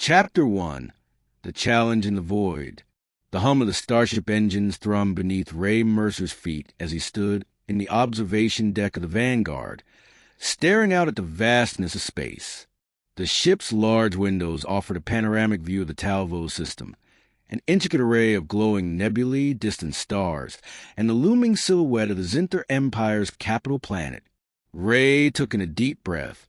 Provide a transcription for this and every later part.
Chapter 1. The Challenge in the Void. The hum of the starship engines thrummed beneath Ray Mercer's feet as he stood in the observation deck of the Vanguard, staring out at the vastness of space. The ship's large windows offered a panoramic view of the Talvo system, an intricate array of glowing nebulae, distant stars, and the looming silhouette of the Zynthar Empire's capital planet. Ray took in a deep breath,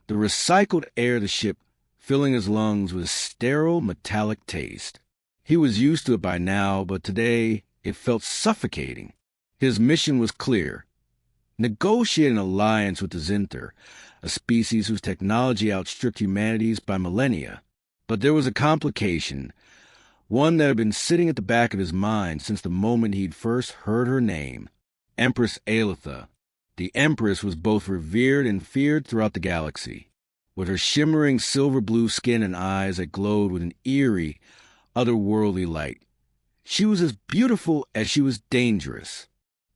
the recycled air of the ship filling his lungs with a sterile, metallic taste. He was used to it by now, but today it felt suffocating. His mission was clear: negotiate an alliance with the Zynthar, a species whose technology outstripped humanity's by millennia. But there was a complication, one that had been sitting at the back of his mind since the moment he'd first heard her name: Empress Aelitha. The Empress was both revered and feared throughout the galaxy, with her shimmering silver-blue skin and eyes that glowed with an eerie, otherworldly light. She was as beautiful as she was dangerous.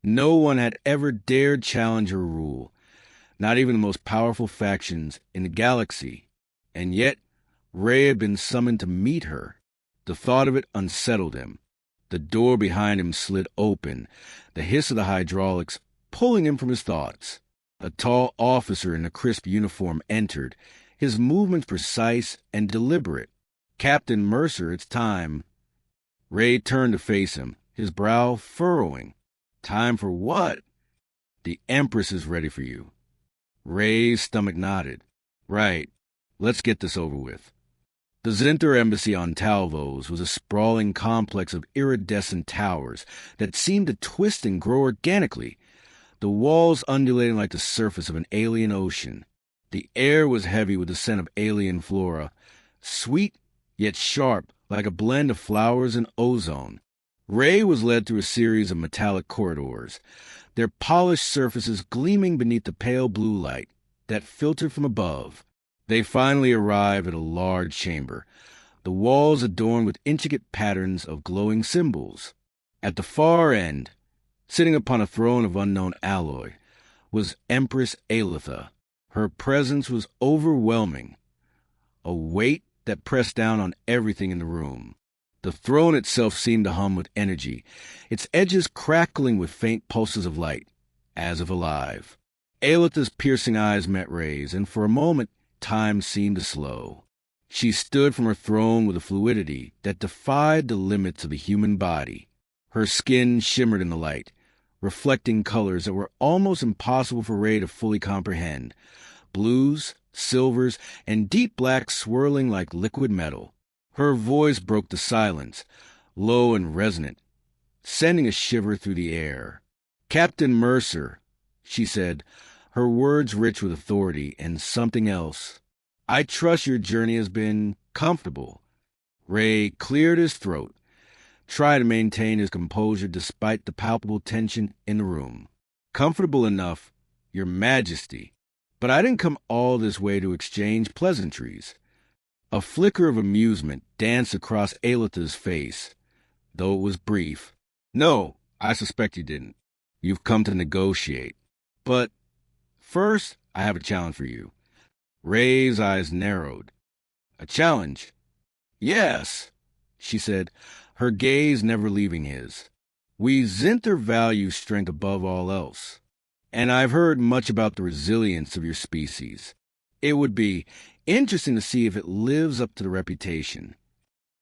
No one had ever dared challenge her rule, not even the most powerful factions in the galaxy. And yet, Ray had been summoned to meet her. The thought of it unsettled him. The door behind him slid open, the hiss of the hydraulics pulling him from his thoughts. A tall officer in a crisp uniform entered, his movements precise and deliberate. "Captain Mercer, it's time." Ray turned to face him, his brow furrowing. "Time for what?" "The Empress is ready for you." Ray's stomach nodded. "Right. Let's get this over with." The Zynthar embassy on Talvos was a sprawling complex of iridescent towers that seemed to twist and grow organically, the walls undulating like the surface of an alien ocean. The air was heavy with the scent of alien flora, sweet yet sharp like a blend of flowers and ozone. Ray was led through a series of metallic corridors, their polished surfaces gleaming beneath the pale blue light that filtered from above. They finally arrived at a large chamber, the walls adorned with intricate patterns of glowing symbols. At the far end, sitting upon a throne of unknown alloy, was Empress Aelitha. Her presence was overwhelming, a weight that pressed down on everything in the room. The throne itself seemed to hum with energy, its edges crackling with faint pulses of light, as if alive. Aelitha's piercing eyes met Ray's, and for a moment time seemed to slow. She stood from her throne with a fluidity that defied the limits of the human body. Her skin shimmered in the light, reflecting colors that were almost impossible for Ray to fully comprehend: blues, silvers, and deep blacks swirling like liquid metal. Her voice broke the silence, low and resonant, sending a shiver through the air. "Captain Mercer," she said, her words rich with authority and something else, "I trust your journey has been comfortable." Ray cleared his throat, trying to maintain his composure despite the palpable tension in the room. "Comfortable enough, Your Majesty. But I didn't come all this way to exchange pleasantries." A flicker of amusement danced across Aelitha's face, though it was brief. "No, I suspect you didn't. You've come to negotiate. But first, I have a challenge for you." Ray's eyes narrowed. "A challenge?" "Yes," she said, her gaze never leaving his. "We Zynthar value strength above all else, and I've heard much about the resilience of your species. It would be interesting to see if it lives up to the reputation."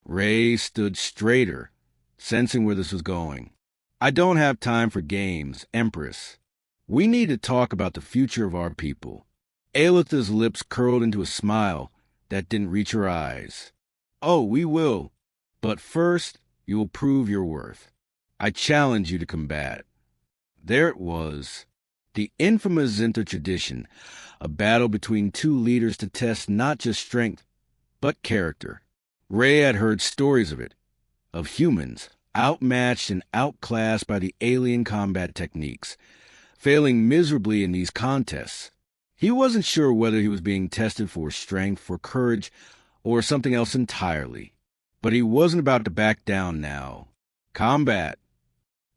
Ray stood straighter, sensing where this was going. "I don't have time for games, Empress. We need to talk about the future of our people." Aelitha's lips curled into a smile that didn't reach her eyes. "Oh, we will. But first, you will prove your worth. I challenge you to combat." There it was, the infamous Zynthar tradition, a battle between two leaders to test not just strength, but character. Ray had heard stories of it, of humans outmatched and outclassed by the alien combat techniques, failing miserably in these contests. He wasn't sure whether he was being tested for strength, for courage, or something else entirely. But he wasn't about to back down now. "Combat,"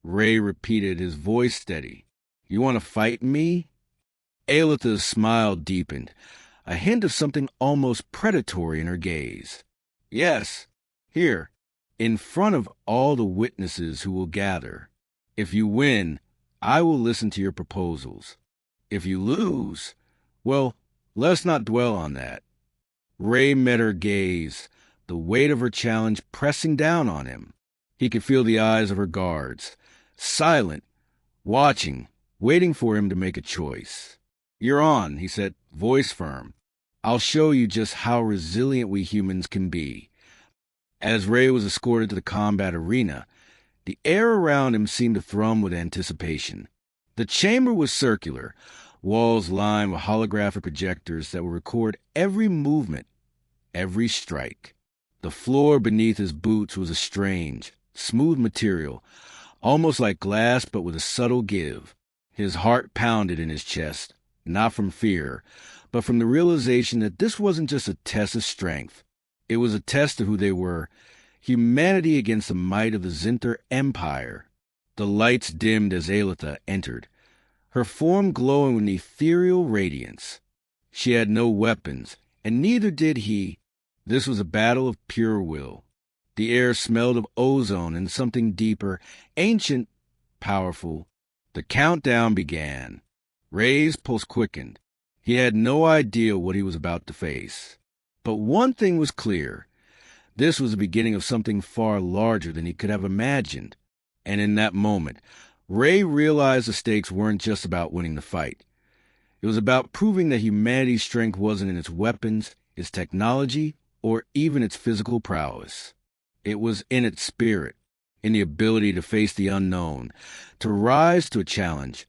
Ray repeated, his voice steady. "You want to fight me?" Aelitha's smile deepened, a hint of something almost predatory in her gaze. Yes, here, in front of all the witnesses who will gather. If you win, I will listen to your proposals. If you lose, well, let's not dwell on that. Ray met her gaze, the weight of her challenge pressing down on him. He could feel the eyes of her guards, silent, watching, waiting for him to make a choice. "You're on," he said, voice firm. "I'll show you just how resilient we humans can be." As Ray was escorted to the combat arena, the air around him seemed to thrum with anticipation. The chamber was circular, walls lined with holographic projectors that would record every movement, every strike. The floor beneath his boots was a strange, smooth material, almost like glass but with a subtle give. His heart pounded in his chest, not from fear, but from the realization that this wasn't just a test of strength. It was a test of who they were, humanity against the might of the Zynthar Empire. The lights dimmed as Aelitha entered, her form glowing with an ethereal radiance. She had no weapons, and neither did he. This was a battle of pure will. The air smelled of ozone and something deeper, ancient, powerful. The countdown began. Ray's pulse quickened. He had no idea what he was about to face. But one thing was clear. This was the beginning of something far larger than he could have imagined. And in that moment, Ray realized the stakes weren't just about winning the fight. It was about proving that humanity's strength wasn't in its weapons, its technology, or even its physical prowess. It was in its spirit, in the ability to face the unknown, to rise to a challenge,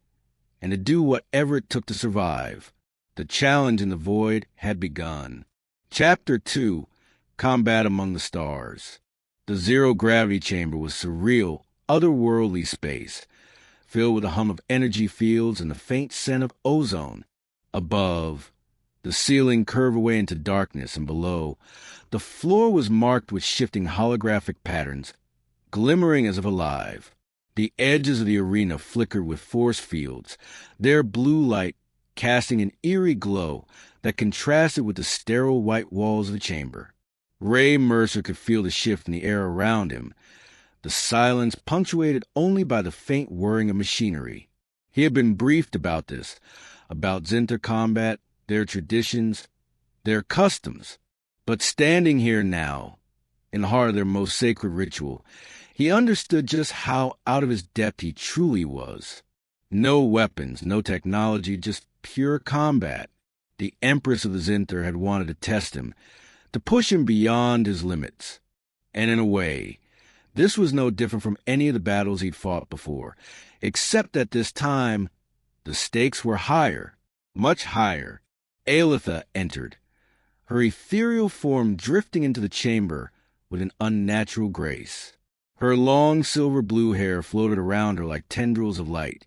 and to do whatever it took to survive. The challenge in the void had begun. Chapter 2, Combat Among the Stars. The zero-gravity chamber was surreal, otherworldly space, filled with a hum of energy fields and the faint scent of ozone. Above, the ceiling curved away into darkness, and below, the floor was marked with shifting holographic patterns, glimmering as if alive. The edges of the arena flickered with force fields, their blue light casting an eerie glow that contrasted with the sterile white walls of the chamber. Ray Mercer could feel the shift in the air around him, the silence punctuated only by the faint whirring of machinery. He had been briefed about this, about Zynthar combat, their traditions, their customs. But standing here now, in the heart of their most sacred ritual, he understood just how out of his depth he truly was. No weapons, no technology, just pure combat. The Empress of the Zynthar had wanted to test him, to push him beyond his limits. And in a way, this was no different from any of the battles he'd fought before, except that this time, the stakes were higher, much higher. Aelitha entered, her ethereal form drifting into the chamber with an unnatural grace. Her long silver blue hair floated around her like tendrils of light,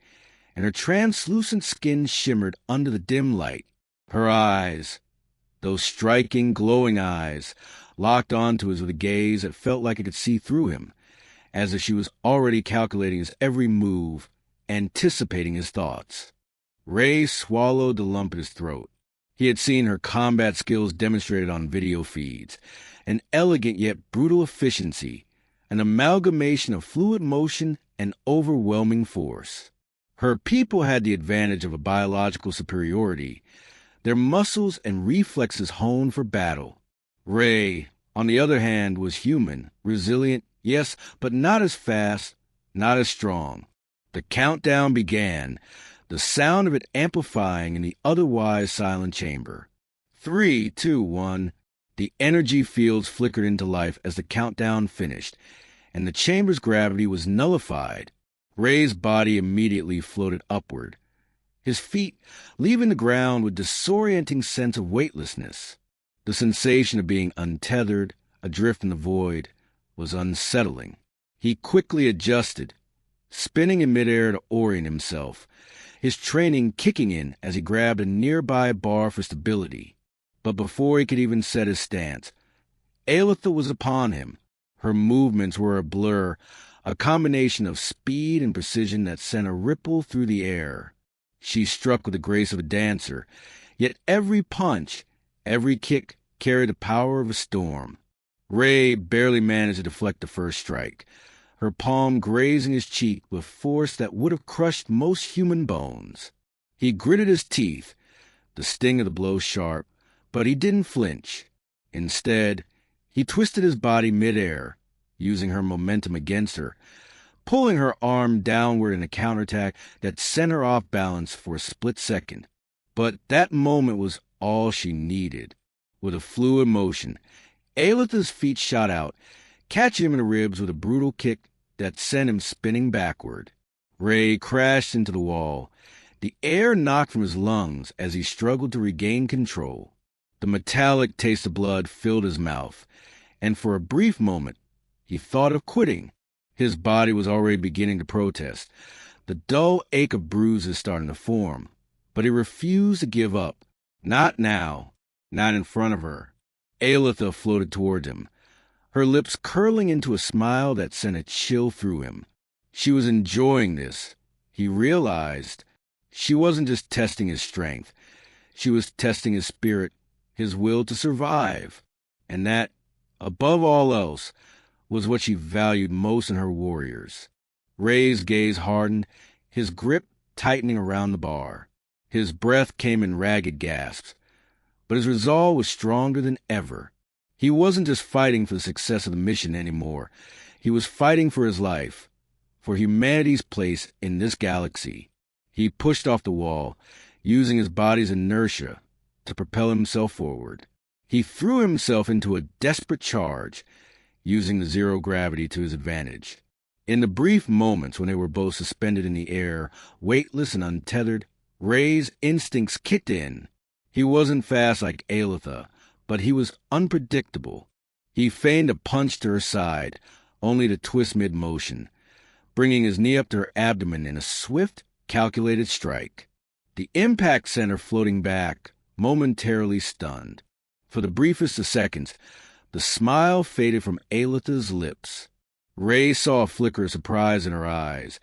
and her translucent skin shimmered under the dim light. Her eyes, those striking, glowing eyes, locked onto his with a gaze that felt like it could see through him, as if she was already calculating his every move, anticipating his thoughts. Ray swallowed the lump in his throat. He had seen her combat skills demonstrated on video feeds, an elegant yet brutal efficiency, an amalgamation of fluid motion and overwhelming force. Her people had the advantage of a biological superiority, their muscles and reflexes honed for battle. Ray, on the other hand, was human, resilient, yes, but not as fast, not as strong. The countdown began, the sound of it amplifying in the otherwise silent chamber. 3, 2, 1. The energy fields flickered into life as the countdown finished, and the chamber's gravity was nullified. Ray's body immediately floated upward, his feet leaving the ground with disorienting sense of weightlessness. The sensation of being untethered, adrift in the void, was unsettling. He quickly adjusted, spinning in midair to orient himself, his training kicking in as he grabbed a nearby bar for stability. But before he could even set his stance, Aelitha was upon him. Her movements were a blur, a combination of speed and precision that sent a ripple through the air. She struck with the grace of a dancer, yet every punch, every kick carried the power of a storm. Ray barely managed to deflect the first strike, her palm grazing his cheek with force that would have crushed most human bones. He gritted his teeth, the sting of the blow sharp, but he didn't flinch. Instead, he twisted his body midair, using her momentum against her, pulling her arm downward in a counterattack that sent her off balance for a split second. But that moment was all she needed. With a fluid motion, Aelitha's feet shot out, catching him in the ribs with a brutal kick that sent him spinning backward. Ray crashed into the wall, the air knocked from his lungs as he struggled to regain control. The metallic taste of blood filled his mouth, and for a brief moment, he thought of quitting. His body was already beginning to protest, the dull ache of bruises starting to form. But he refused to give up. Not now, not in front of her. Aelitha floated toward him, her lips curling into a smile that sent a chill through him. She was enjoying this. He realized she wasn't just testing his strength. She was testing his spirit, his will to survive. And that, above all else, was what she valued most in her warriors. Ray's gaze hardened, his grip tightening around the bar. His breath came in ragged gasps, but his resolve was stronger than ever. He wasn't just fighting for the success of the mission anymore. He was fighting for his life, for humanity's place in this galaxy. He pushed off the wall, using his body's inertia to propel himself forward. He threw himself into a desperate charge, using the zero gravity to his advantage. In the brief moments when they were both suspended in the air, weightless and untethered, Ray's instincts kicked in. He wasn't fast like Aelitha, but he was unpredictable. He feigned a punch to her side, only to twist mid-motion, bringing his knee up to her abdomen in a swift, calculated strike. The impact sent her floating back, momentarily stunned. For the briefest of seconds, the smile faded from Aelitha's lips. Ray saw a flicker of surprise in her eyes,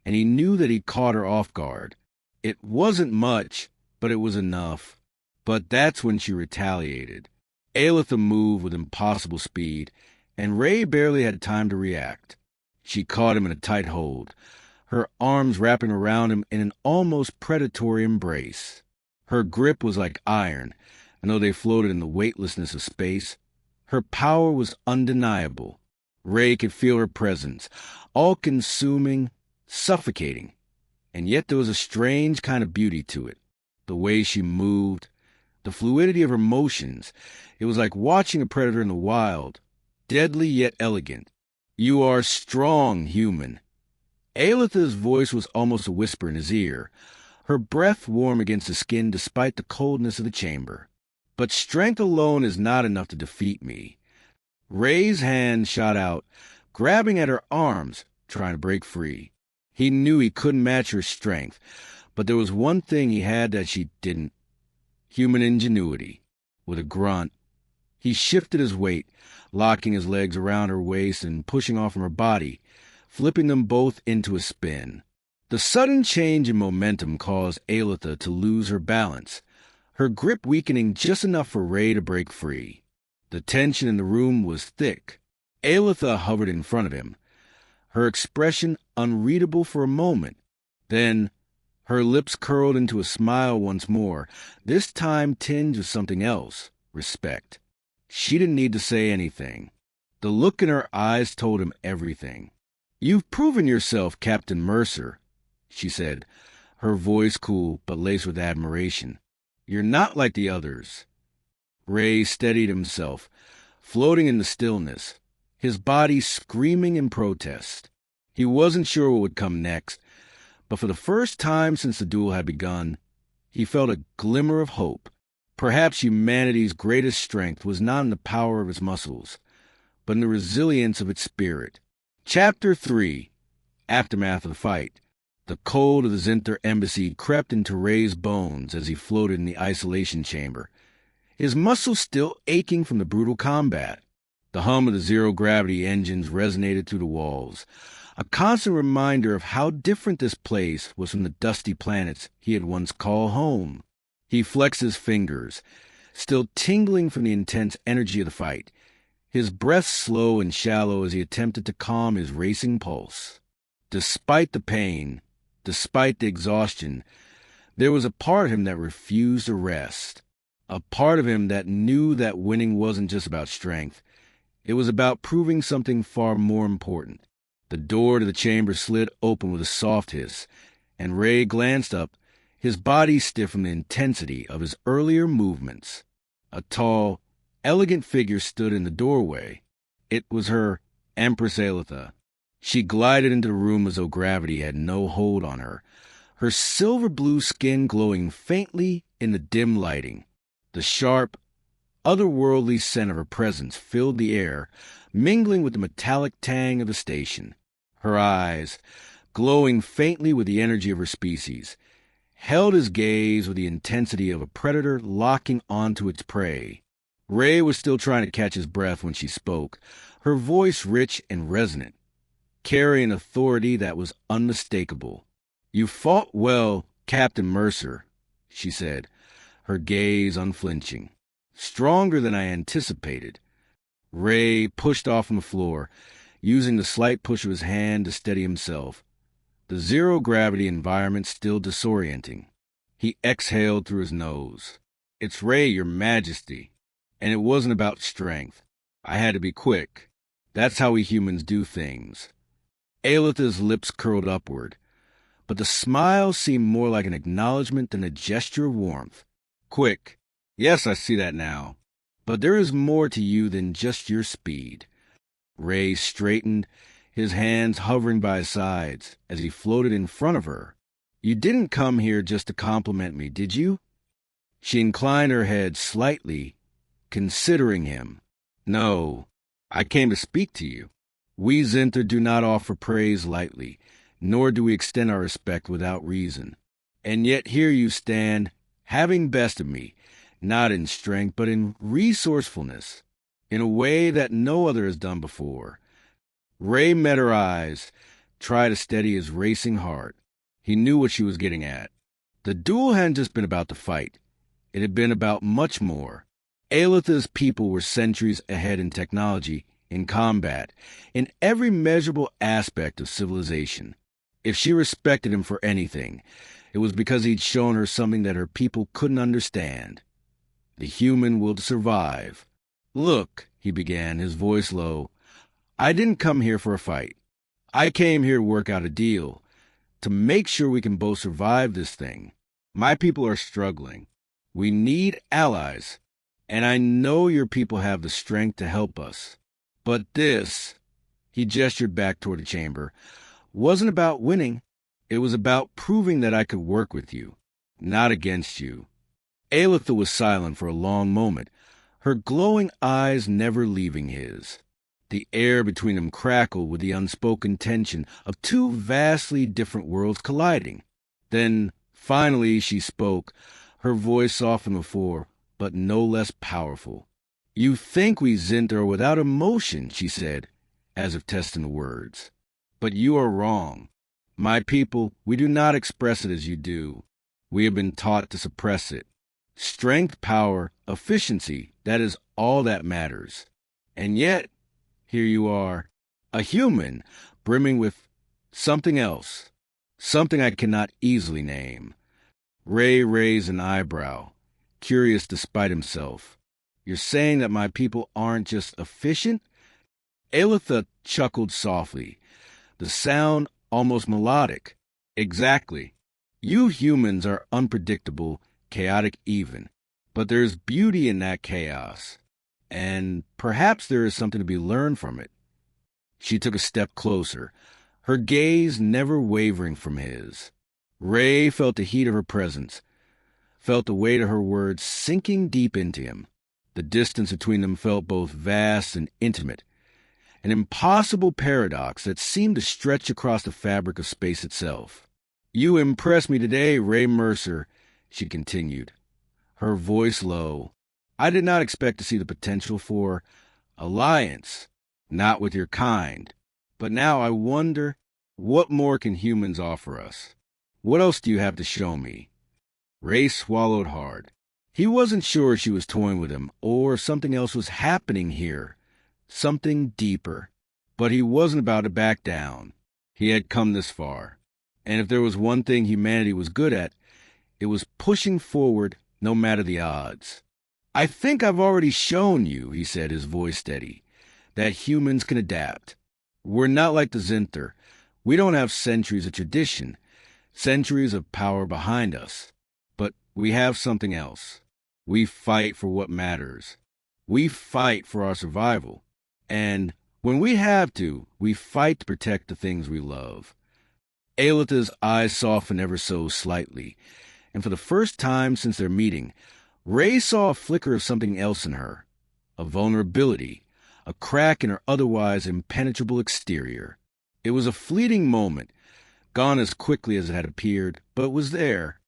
and he knew that he'd caught her off guard. It wasn't much, but it was enough. But that's when she retaliated. Aelitha moved with impossible speed, and Ray barely had time to react. She caught him in a tight hold, her arms wrapping around him in an almost predatory embrace. Her grip was like iron, and though they floated in the weightlessness of space, her power was undeniable. Ray could feel her presence, all-consuming, suffocating. And yet there was a strange kind of beauty to it. The way she moved, the fluidity of her motions. It was like watching a predator in the wild, deadly yet elegant. "You are strong, human." Aelitha's voice was almost a whisper in his ear, her breath warm against his skin despite the coldness of the chamber. "But strength alone is not enough to defeat me." Ray's hand shot out, grabbing at her arms, trying to break free. He knew he couldn't match her strength, but there was one thing he had that she didn't: human ingenuity. With a grunt, he shifted his weight, locking his legs around her waist and pushing off from her body, flipping them both into a spin. The sudden change in momentum caused Aelitha to lose her balance, her grip weakening just enough for Ray to break free. The tension in the room was thick. Aelitha hovered in front of him, her expression unreadable for a moment. Then, her lips curled into a smile once more, this time tinged with something else: respect. She didn't need to say anything. The look in her eyes told him everything. "You've proven yourself, Captain Mercer," she said, her voice cool but laced with admiration. "You're not like the others." Ray steadied himself, floating in the stillness, his body screaming in protest. He wasn't sure what would come next, but for the first time since the duel had begun, he felt a glimmer of hope. Perhaps humanity's greatest strength was not in the power of its muscles, but in the resilience of its spirit. Chapter 3. Aftermath of the fight. The cold of the Zynthar embassy crept into Ray's bones as he floated in the isolation chamber, his muscles still aching from the brutal combat. The hum of the zero-gravity engines resonated through the walls, a constant reminder of how different this place was from the dusty planets he had once called home. He flexed his fingers, still tingling from the intense energy of the fight, his breath slow and shallow as he attempted to calm his racing pulse. Despite the pain, despite the exhaustion, there was a part of him that refused to rest. A part of him that knew that winning wasn't just about strength. It was about proving something far more important. The door to the chamber slid open with a soft hiss, and Ray glanced up, his body stiff from the intensity of his earlier movements. A tall, elegant figure stood in the doorway. It was her Empress Aelitha. She glided into the room as though gravity had no hold on her, her silver-blue skin glowing faintly in the dim lighting. The sharp, otherworldly scent of her presence filled the air, mingling with the metallic tang of the station. Her eyes, glowing faintly with the energy of her species, held his gaze with the intensity of a predator locking onto its prey. Ray was still trying to catch his breath when she spoke, her voice rich and resonant, carrying authority that was unmistakable. "You fought well, Captain Mercer," she said, her gaze unflinching. "Stronger than I anticipated." Ray pushed off from the floor, using the slight push of his hand to steady himself. The zero-gravity environment still disorienting. He exhaled through his nose. "It's Ray, Your Majesty. And it wasn't about strength. I had to be quick. That's how we humans do things." Aelitha's lips curled upward, but the smile seemed more like an acknowledgement than a gesture of warmth. "Quick. Yes, I see that now. But there is more to you than just your speed." Ray straightened, his hands hovering by his sides as he floated in front of her. "You didn't come here just to compliment me, did you?" She inclined her head slightly, considering him. "No, I came to speak to you. We Zynthar do not offer praise lightly, nor do we extend our respect without reason. And yet here you stand, having bested me, not in strength, but in resourcefulness, in a way that no other has done before." Ray met her eyes, tried to steady his racing heart. He knew what she was getting at. The duel hadn't just been about the fight. It had been about much more. Aelitha's people were centuries ahead in technology, in combat, in every measurable aspect of civilization. If she respected him for anything, it was because he'd shown her something that her people couldn't understand. The human will survive. "Look," he began, his voice low, "I didn't come here for a fight. I came here to work out a deal, to make sure we can both survive this thing. My people are struggling. We need allies, and I know your people have the strength to help us. But this," he gestured back toward the chamber, "wasn't about winning. It was about proving that I could work with you, not against you." Aelitha was silent for a long moment, her glowing eyes never leaving his. The air between them crackled with the unspoken tension of two vastly different worlds colliding. Then, finally, she spoke, her voice softened before, but no less powerful. "You think we Zynthar are without emotion," she said, as if testing the words. "But you are wrong. My people, we do not express it as you do. We have been taught to suppress it. Strength, power, efficiency, that is all that matters. And yet, here you are, a human, brimming with something else, something I cannot easily name." Ray raised an eyebrow, curious despite himself. "You're saying that my people aren't just efficient?" Aelitha chuckled softly, the sound almost melodic. "Exactly. You humans are unpredictable, chaotic even, but there's beauty in that chaos. And perhaps there is something to be learned from it." She took a step closer, her gaze never wavering from his. Ray felt the heat of her presence, felt the weight of her words sinking deep into him. The distance between them felt both vast and intimate, an impossible paradox that seemed to stretch across the fabric of space itself. "You impressed me today, Ray Mercer," she continued, her voice low. "I did not expect to see the potential for alliance, not with your kind. But now I wonder, what more can humans offer us? What else do you have to show me?" Ray swallowed hard. He wasn't sure she was toying with him, or something else was happening here, something deeper. But he wasn't about to back down. He had come this far. And if there was one thing humanity was good at, it was pushing forward no matter the odds. "I think I've already shown you," he said, his voice steady, "that humans can adapt. We're not like the Zynthar. We don't have centuries of tradition, centuries of power behind us. But we have something else. We fight for what matters. We fight for our survival. And when we have to, we fight to protect the things we love." Aelitha's eyes softened ever so slightly, and for the first time since their meeting, Ray saw a flicker of something else in her, a vulnerability, a crack in her otherwise impenetrable exterior. It was a fleeting moment, gone as quickly as it had appeared, but it was there.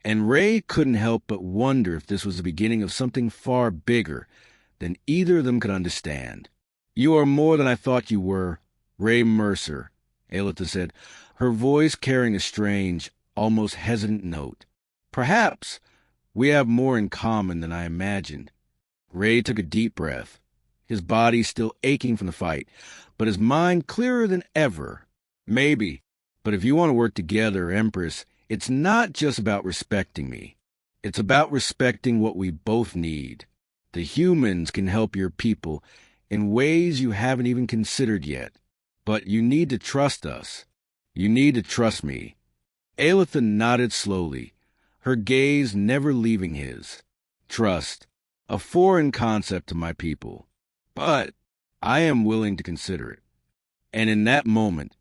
And Ray couldn't help but wonder if this was the beginning of something far bigger than either of them could understand. "You are more than I thought you were, Ray Mercer," Aelitha said, her voice carrying a strange, almost hesitant note. "Perhaps we have more in common than I imagined." Ray took a deep breath, his body still aching from the fight, but his mind clearer than ever. "Maybe, but if you want to work together, Empress, it's not just about respecting me. It's about respecting what we both need. The humans can help your people in ways you haven't even considered yet. But you need to trust us. You need to trust me." Aelitha nodded slowly, her gaze never leaving his. "Trust, a foreign concept to my people. But I am willing to consider it." And in that moment,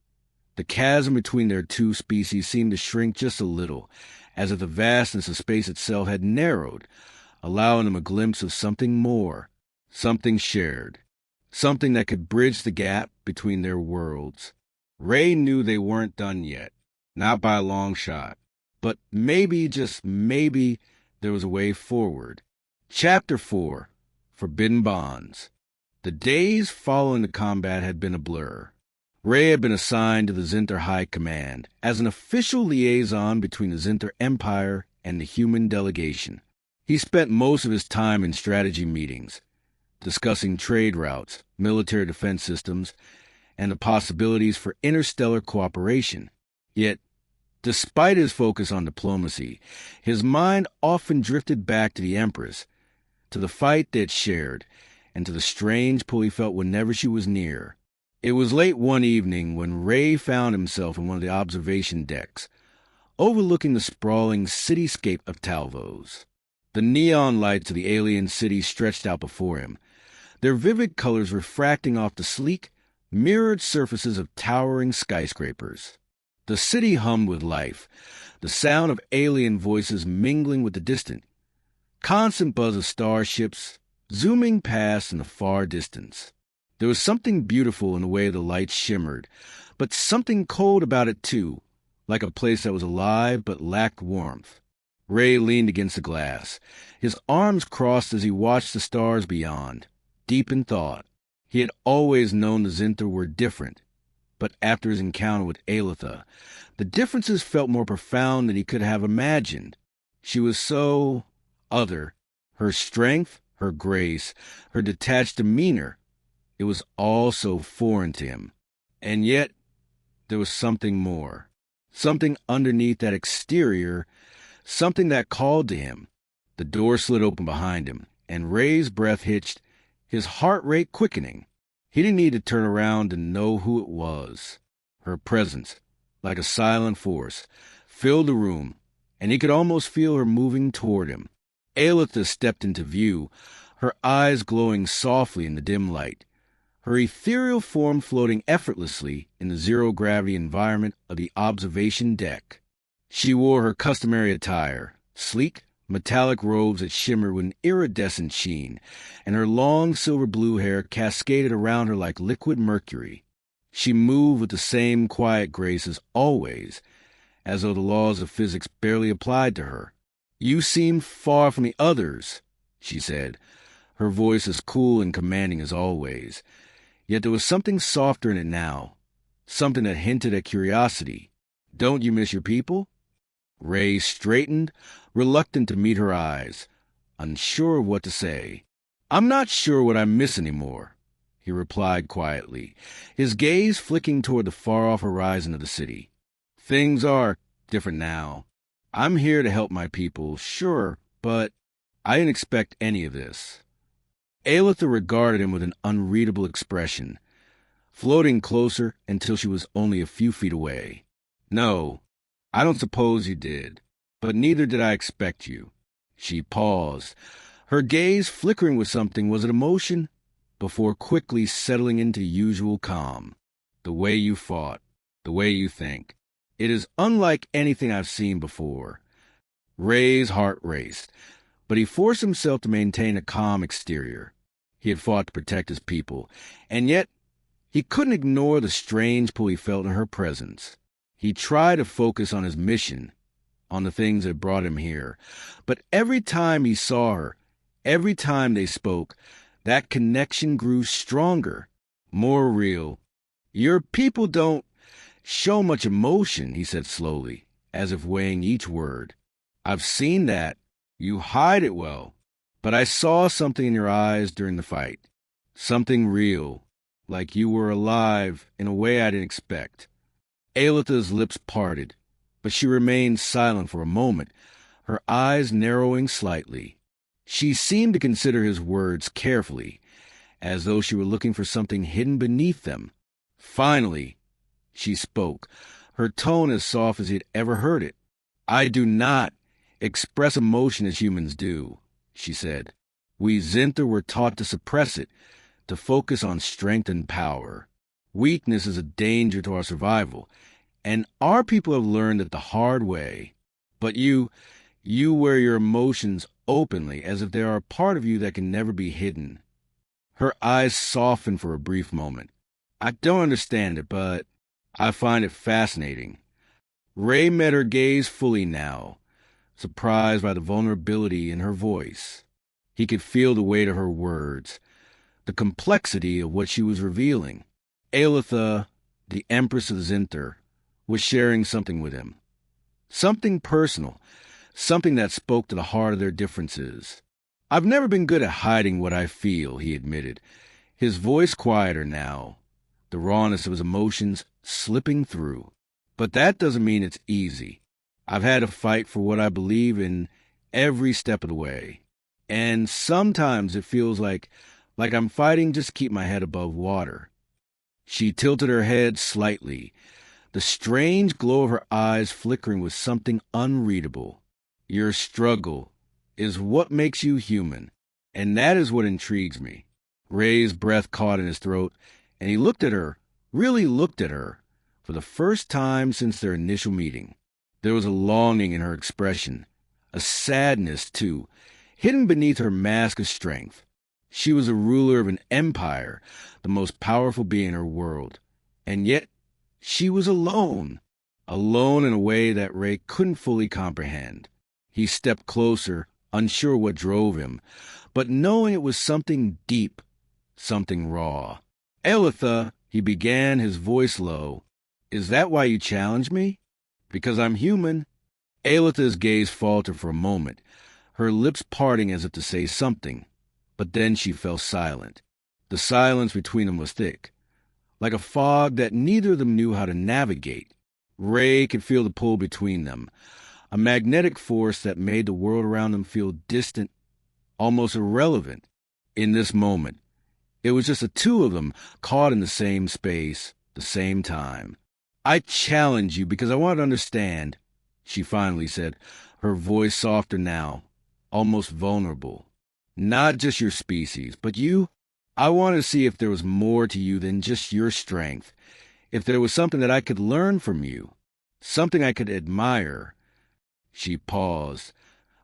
the chasm between their two species seemed to shrink just a little, as if the vastness of space itself had narrowed, allowing them a glimpse of something more, something shared, something that could bridge the gap between their worlds. Ray knew they weren't done yet, not by a long shot, but maybe, just maybe, there was a way forward. Chapter 4, Forbidden Bonds. The days following the combat had been a blur. Ray had been assigned to the Zynthar High Command as an official liaison between the Zynthar Empire and the human delegation. He spent most of his time in strategy meetings, discussing trade routes, military defense systems, and the possibilities for interstellar cooperation. Yet, despite his focus on diplomacy, his mind often drifted back to the Empress, to the fight they had shared, and to the strange pull he felt whenever she was near. It was late one evening when Ray found himself in one of the observation decks, overlooking the sprawling cityscape of Talvos. The neon lights of the alien city stretched out before him, their vivid colors refracting off the sleek, mirrored surfaces of towering skyscrapers. The city hummed with life, the sound of alien voices mingling with the distant, constant buzz of starships zooming past in the far distance. There was something beautiful in the way the lights shimmered, but something cold about it too, like a place that was alive but lacked warmth. Ray leaned against the glass, his arms crossed as he watched the stars beyond, deep in thought. He had always known the Zynthar were different, but after his encounter with Aelitha, the differences felt more profound than he could have imagined. She was so other. Her strength, her grace, her detached demeanor, it was all so foreign to him. And yet, there was something more, something underneath that exterior, something that called to him. The door slid open behind him, and Ray's breath hitched, his heart rate quickening. He didn't need to turn around to know who it was. Her presence, like a silent force, filled the room, and he could almost feel her moving toward him. Aelitha stepped into view, her eyes glowing softly in the dim light, her ethereal form floating effortlessly in the zero-gravity environment of the observation deck. She wore her customary attire, sleek, metallic robes that shimmered with an iridescent sheen, and her long silver-blue hair cascaded around her like liquid mercury. She moved with the same quiet grace as always, as though the laws of physics barely applied to her. "You seem far from the others," she said, her voice as cool and commanding as always. Yet there was something softer in it now, something that hinted at curiosity. "Don't you miss your people?" Ray straightened, reluctant to meet her eyes, unsure of what to say. "I'm not sure what I miss anymore," he replied quietly, his gaze flicking toward the far-off horizon of the city. Things are different now. I'm here to help my people, sure, but I didn't expect any of this. Aelitha regarded him with an unreadable expression, floating closer until she was only a few feet away. No, I don't suppose you did, but neither did I expect you. She paused, her gaze flickering with something. Was it emotion? Before quickly settling into usual calm. The way you fought, the way you think. It is unlike anything I've seen before. Ray's heart raced, but he forced himself to maintain a calm exterior. He had fought to protect his people, and yet he couldn't ignore the strange pull he felt in her presence. He tried to focus on his mission, on the things that brought him here, but every time he saw her, every time they spoke, that connection grew stronger, more real. Your people don't show much emotion, he said slowly, as if weighing each word. I've seen that. You hide it well. But I saw something in your eyes during the fight. Something real, like you were alive in a way I didn't expect. Aelitha's lips parted, but she remained silent for a moment, her eyes narrowing slightly. She seemed to consider his words carefully, as though she were looking for something hidden beneath them. Finally, she spoke, her tone as soft as he had ever heard it. I do not express emotion as humans do, she said. We Zynthar were taught to suppress it, to focus on strength and power. Weakness is a danger to our survival, and our people have learned it the hard way. But you wear your emotions openly, as if they are a part of you that can never be hidden. Her eyes softened for a brief moment. I don't understand it, but I find it fascinating. Ray met her gaze fully now, surprised by the vulnerability in her voice. He could feel the weight of her words, the complexity of what she was revealing. Aelitha, the Empress of Zynthar, was sharing something with him. Something personal, something that spoke to the heart of their differences. I've never been good at hiding what I feel, he admitted, his voice quieter now, the rawness of his emotions slipping through. But that doesn't mean it's easy. I've had to fight for what I believe in every step of the way. And sometimes it feels like I'm fighting just to keep my head above water. She tilted her head slightly, the strange glow of her eyes flickering with something unreadable. Your struggle is what makes you human, and that is what intrigues me. Ray's breath caught in his throat, and he looked at her, really looked at her, for the first time since their initial meeting. There was a longing in her expression, a sadness, too, hidden beneath her mask of strength. She was a ruler of an empire, the most powerful being in her world, and yet she was alone in a way that Ray couldn't fully comprehend. He stepped closer, unsure what drove him, but knowing it was something deep, something raw. Aelitha, he began, his voice low, is that why you challenge me? Because I'm human? Aelitha's gaze faltered for a moment, her lips parting as if to say something, but then she fell silent. The silence between them was thick, like a fog that neither of them knew how to navigate. Ray could feel the pull between them, a magnetic force that made the world around them feel distant, almost irrelevant. In this moment, it was just the two of them caught in the same space, the same time. I challenge you because I want to understand, she finally said, her voice softer now, almost vulnerable. Not just your species, but you. I wanted to see if there was more to you than just your strength, if there was something that I could learn from you, something I could admire. She paused,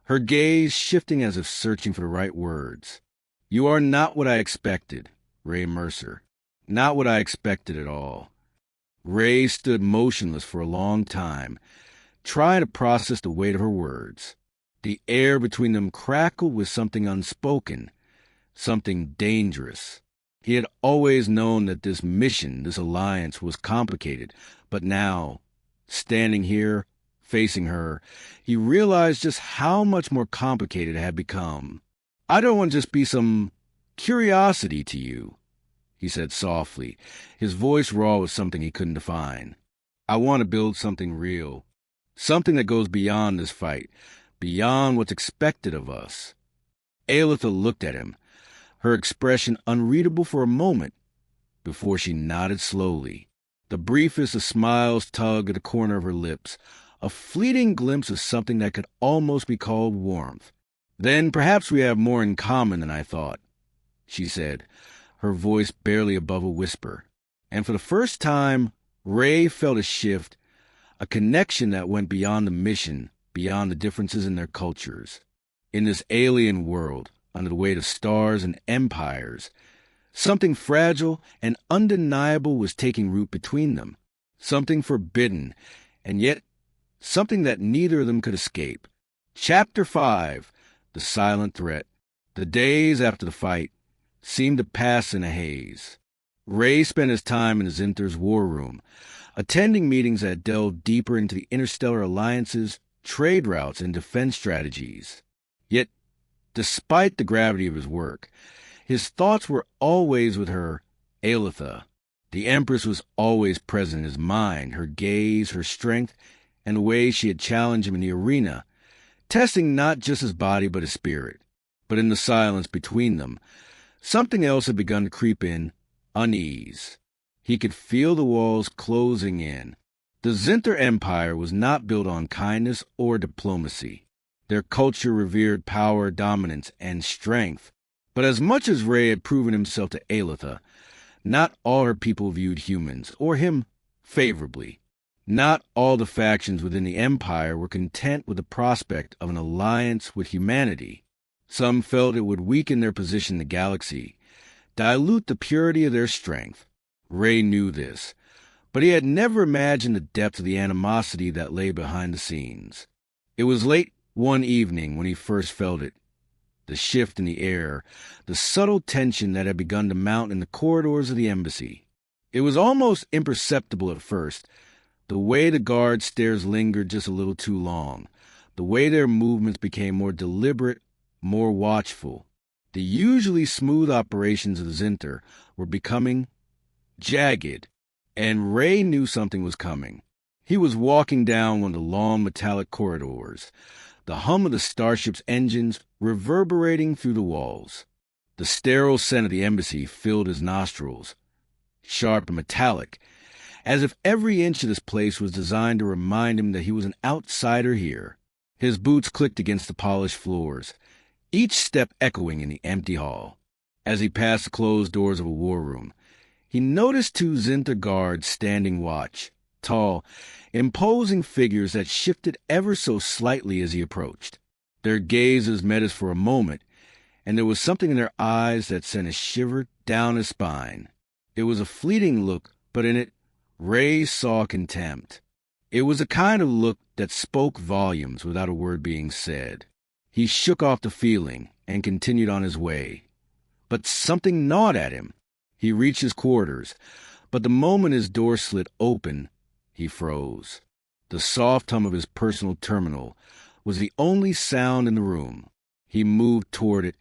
her gaze shifting as if searching for the right words. You are not what I expected, Ray Mercer. Not what I expected at all. Ray stood motionless for a long time, trying to process the weight of her words. The air between them crackled with something unspoken, something dangerous. He had always known that this mission, this alliance, was complicated, but now, standing here, facing her, he realized just how much more complicated it had become. I don't want to just be some curiosity to you, he said softly, his voice raw with something he couldn't define. "I want to build something real. Something that goes beyond this fight, beyond what's expected of us." Aelitha looked at him, her expression unreadable for a moment, before she nodded slowly. The briefest of smiles tugged at the corner of her lips, a fleeting glimpse of something that could almost be called warmth. "Then perhaps we have more in common than I thought," she said, her voice barely above a whisper. And for the first time, Ray felt a shift, a connection that went beyond the mission, beyond the differences in their cultures. In this alien world, under the weight of stars and empires, something fragile and undeniable was taking root between them, something forbidden, and yet something that neither of them could escape. Chapter 5, The Silent Threat. The days after the fight seemed to pass in a haze. Ray spent his time in Zynthar's war room, attending meetings that delved deeper into the interstellar alliances, trade routes, and defense strategies. Yet, despite the gravity of his work, his thoughts were always with her, Aelitha. The Empress was always present in his mind, her gaze, her strength, and the way she had challenged him in the arena, testing not just his body but his spirit. But in the silence between them, something else had begun to creep in, unease. He could feel the walls closing in. The Zynthar Empire was not built on kindness or diplomacy. Their culture revered power, dominance, and strength. But as much as Ray had proven himself to Aelitha, not all her people viewed humans, or him, favorably. Not all the factions within the Empire were content with the prospect of an alliance with humanity. Some felt it would weaken their position in the galaxy, dilute the purity of their strength. Ray knew this, but he had never imagined the depth of the animosity that lay behind the scenes. It was late one evening when he first felt it. The shift in the air, the subtle tension that had begun to mount in the corridors of the embassy. It was almost imperceptible at first, the way the guard stairs lingered just a little too long, the way their movements became more deliberate, more watchful. The usually smooth operations of Zynthar were becoming jagged, and Ray knew something was coming. He was walking down one of the long metallic corridors, the hum of the starship's engines reverberating through the walls. The sterile scent of the embassy filled his nostrils, sharp and metallic, as if every inch of this place was designed to remind him that he was an outsider here. His boots clicked against the polished floors, each step echoing in the empty hall. As he passed the closed doors of a war room, he noticed two Zynthar guards standing watch, tall, imposing figures that shifted ever so slightly as he approached. Their gazes met his for a moment, and there was something in their eyes that sent a shiver down his spine. It was a fleeting look, but in it, Ray saw contempt. It was a kind of look that spoke volumes without a word being said. He shook off the feeling and continued on his way. But something gnawed at him. He reached his quarters, but the moment his door slid open, he froze. The soft hum of his personal terminal was the only sound in the room. He moved toward it,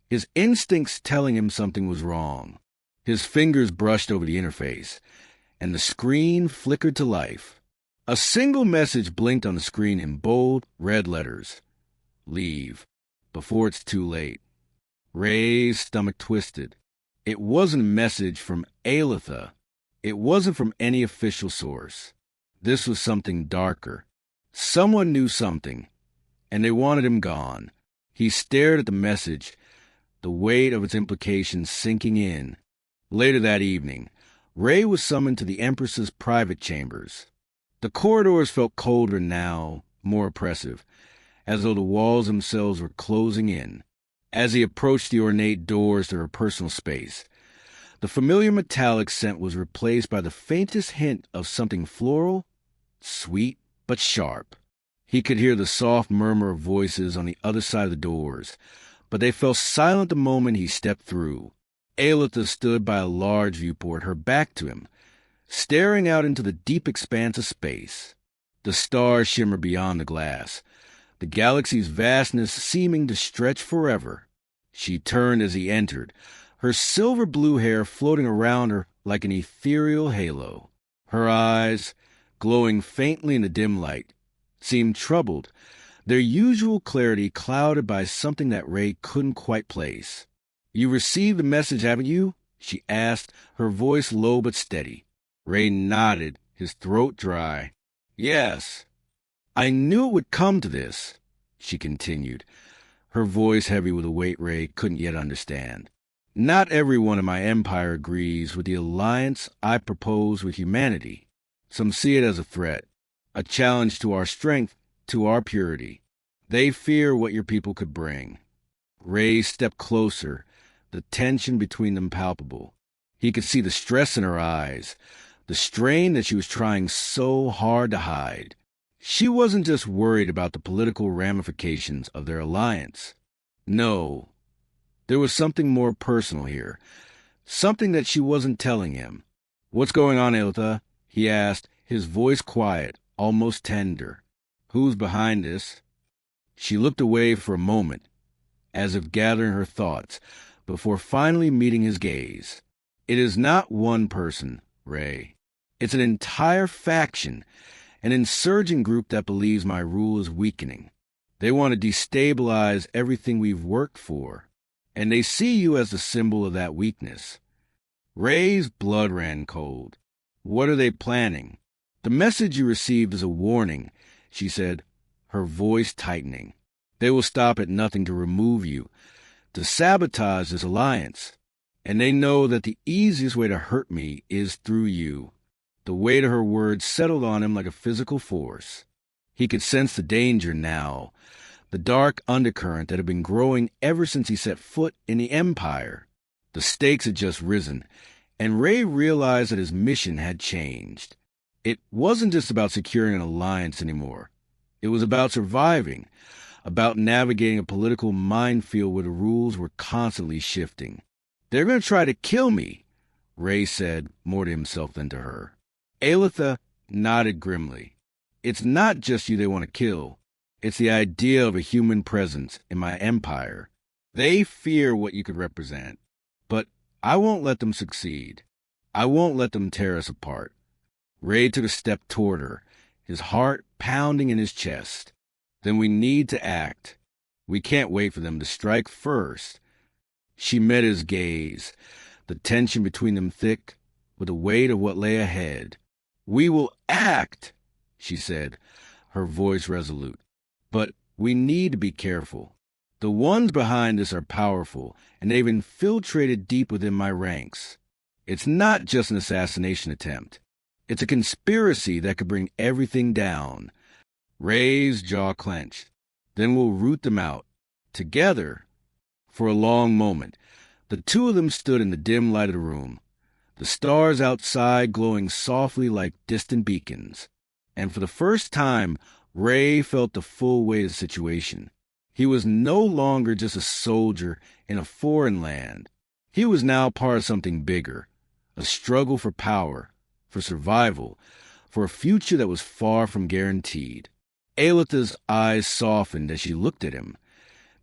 his instincts telling him something was wrong. His fingers brushed over the interface, and the screen flickered to life. A single message blinked on the screen in bold, red letters. "Leave, before it's too late." Ray's stomach twisted. It wasn't a message from Aelitha. It wasn't from any official source. This was something darker. Someone knew something, and they wanted him gone. He stared at the message, the weight of its implications sinking in. Later that evening, Ray was summoned to the Empress's private chambers. The corridors felt colder now, more oppressive, as though the walls themselves were closing in. As he approached the ornate doors to her personal space, the familiar metallic scent was replaced by the faintest hint of something floral, sweet but sharp. He could hear the soft murmur of voices on the other side of the doors, but they fell silent the moment he stepped through. Aelitha stood by a large viewport, her back to him, staring out into the deep expanse of space. The stars shimmered beyond the glass, the galaxy's vastness seeming to stretch forever. She turned as he entered, her silver blue hair floating around her like an ethereal halo. Her eyes, glowing faintly in the dim light, seemed troubled, their usual clarity clouded by something that Ray couldn't quite place. "You received the message, haven't you?" she asked, her voice low but steady. Ray nodded, his throat dry. "Yes." "I knew it would come to this," she continued, her voice heavy with a weight Ray couldn't yet understand. "Not everyone in my empire agrees with the alliance I propose with humanity. Some see it as a threat, a challenge to our strength, to our purity. They fear what your people could bring." Ray stepped closer, the tension between them palpable. He could see the stress in her eyes, the strain that she was trying so hard to hide. She wasn't just worried about the political ramifications of their alliance. No, there was something more personal here, something that she wasn't telling him. "What's going on, Aelitha?" he asked, his voice quiet, almost tender. "Who's behind this?" She looked away for a moment, as if gathering her thoughts, before finally meeting his gaze. "It is not one person, Ray. It's an entire faction, an insurgent group that believes my rule is weakening. They want to destabilize everything we've worked for, and they see you as the symbol of that weakness." Ray's blood ran cold. "What are they planning?" "The message you received is a warning," she said, her voice tightening. "They will stop at nothing to remove you, to sabotage this alliance. And they know that the easiest way to hurt me is through you." The weight of her words settled on him like a physical force. He could sense the danger now, the dark undercurrent that had been growing ever since he set foot in the Empire. The stakes had just risen, and Ray realized that his mission had changed. It wasn't just about securing an alliance anymore. It was about surviving, about navigating a political minefield where the rules were constantly shifting. "They're going to try to kill me," Ray said, more to himself than to her. Aelitha nodded grimly. "It's not just you they want to kill. It's the idea of a human presence in my empire. They fear what you could represent. But I won't let them succeed. I won't let them tear us apart." Ray took a step toward her, his heart pounding in his chest. "Then we need to act. We can't wait for them to strike first." She met his gaze, the tension between them thick with the weight of what lay ahead. "We will act," she said, her voice resolute. "But we need to be careful. The ones behind this are powerful, and they've infiltrated deep within my ranks. It's not just an assassination attempt. It's a conspiracy that could bring everything down." Ray's jaw clenched. "Then we'll root them out. Together." For a long moment, the two of them stood in the dim light of the room, the stars outside glowing softly like distant beacons. And for the first time, Ray felt the full weight of the situation. He was no longer just a soldier in a foreign land. He was now part of something bigger, a struggle for power, for survival, for a future that was far from guaranteed. Aelitha's eyes softened as she looked at him,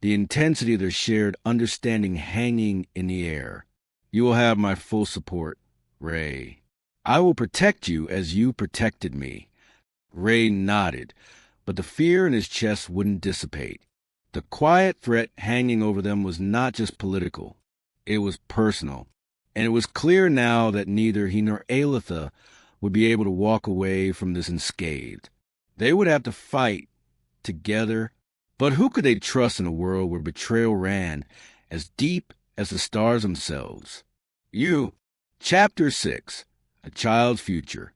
the intensity of their shared understanding hanging in the air. "You will have my full support, Ray. I will protect you as you protected me." Ray nodded, but the fear in his chest wouldn't dissipate. The quiet threat hanging over them was not just political. It was personal, and it was clear now that neither he nor Aelitha would be able to walk away from this unscathed. They would have to fight together, but who could they trust in a world where betrayal ran as deep as the stars themselves? Chapter 6, A Child's Future.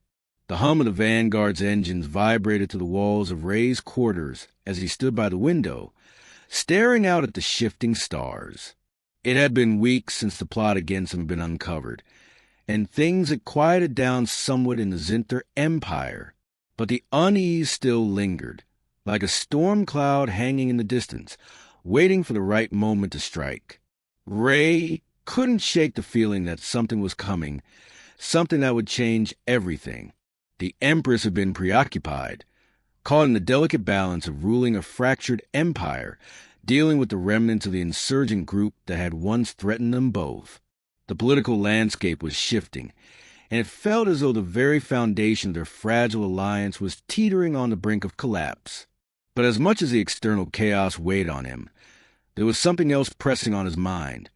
The hum of the Vanguard's engines vibrated to the walls of Ray's quarters as he stood by the window, staring out at the shifting stars. It had been weeks since the plot against him had been uncovered, and things had quieted down somewhat in the Zynthar Empire, but the unease still lingered, like a storm cloud hanging in the distance, waiting for the right moment to strike. Ray couldn't shake the feeling that something was coming, something that would change everything. The Empress had been preoccupied, caught in the delicate balance of ruling a fractured empire, dealing with the remnants of the insurgent group that had once threatened them both. The political landscape was shifting, and it felt as though the very foundation of their fragile alliance was teetering on the brink of collapse. But as much as the external chaos weighed on him, there was something else pressing on his mind,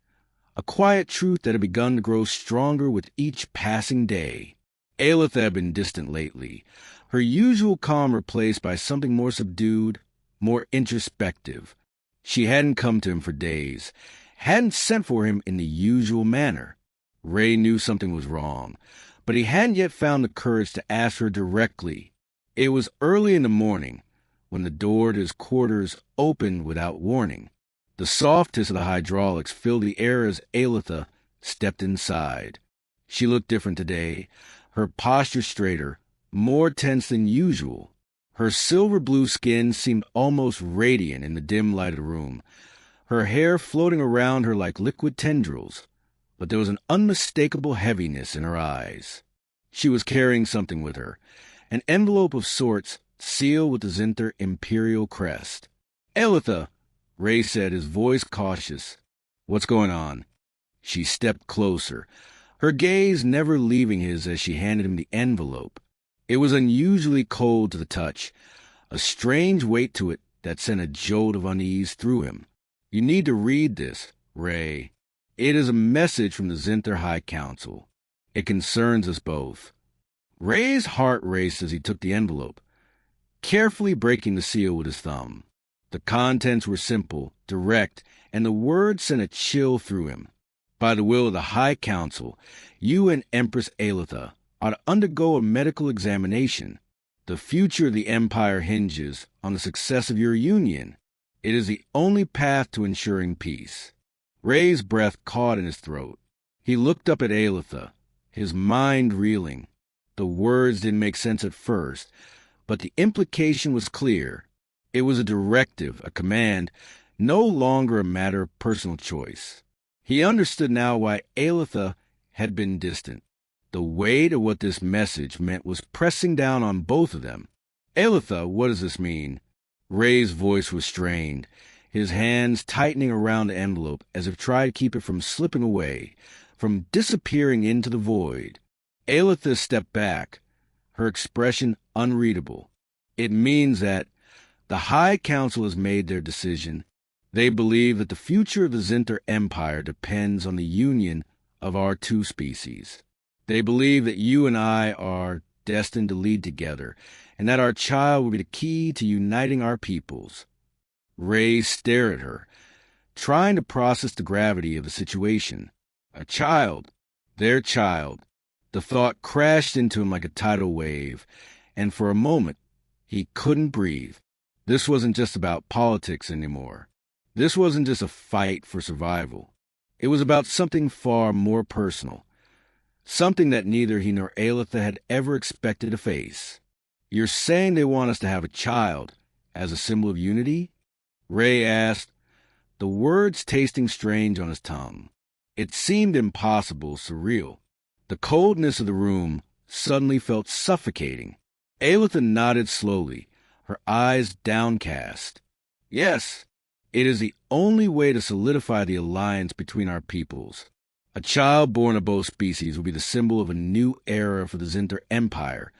a quiet truth that had begun to grow stronger with each passing day. Aelitha had been distant lately, her usual calm replaced by something more subdued, more introspective. She hadn't come to him for days, hadn't sent for him in the usual manner. Ray knew something was wrong, but he hadn't yet found the courage to ask her directly. It was early in the morning, when the door to his quarters opened without warning. The soft hiss of the hydraulics filled the air as Aelitha stepped inside. She looked different today, her posture straighter, more tense than usual. Her silver-blue skin seemed almost radiant in the dim light of the room, her hair floating around her like liquid tendrils, but there was an unmistakable heaviness in her eyes. She was carrying something with her, an envelope of sorts sealed with the Zynthar Imperial crest. "Aelitha," Ray said, his voice cautious. "What's going on?" She stepped closer, her gaze never leaving his as she handed him the envelope. It was unusually cold to the touch, a strange weight to it that sent a jolt of unease through him. "You need to read this, Ray. It is a message from the Zynthar High Council. It concerns us both." Ray's heart raced as he took the envelope, carefully breaking the seal with his thumb. The contents were simple, direct, and the words sent a chill through him. "By the will of the High Council, you and Empress Aelitha are to undergo a medical examination. The future of the Empire hinges on the success of your union. It is the only path to ensuring peace." Ray's breath caught in his throat. He looked up at Aelitha, his mind reeling. The words didn't make sense at first, but the implication was clear. It was a directive, a command, no longer a matter of personal choice. He understood now why Aelitha had been distant. The weight of what this message meant was pressing down on both of them. "Aelitha, what does this mean?" Ray's voice was strained, his hands tightening around the envelope as if trying to keep it from slipping away, from disappearing into the void. Aelitha stepped back, her expression unreadable. "It means that the High Council has made their decision. They believe that the future of the Zynthar Empire depends on the union of our two species. They believe that you and I are destined to lead together, and that our child will be the key to uniting our peoples." Ray stared at her, trying to process the gravity of the situation. A child, their child. The thought crashed into him like a tidal wave, and for a moment he couldn't breathe. This wasn't just about politics anymore. This wasn't just a fight for survival. It was about something far more personal, something that neither he nor Aelitha had ever expected to face. "You're saying they want us to have a child as a symbol of unity?" Ray asked, the words tasting strange on his tongue. It seemed impossible, surreal. The coldness of the room suddenly felt suffocating. Aelitha nodded slowly, her eyes downcast. "Yes, it is the only way to solidify the alliance between our peoples. A child born of both species will be the symbol of a new era for the Zynthar Empire,